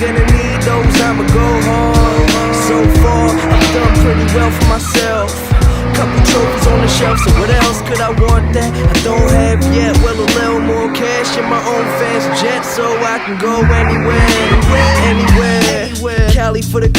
gonna need those, I'ma go hard. So far, I've done pretty well for myself. Couple trophies on the shelf, so what else could I want that I don't have yet? Well, a little more cash in my own fast jet, so I can go anywhere. Cali for the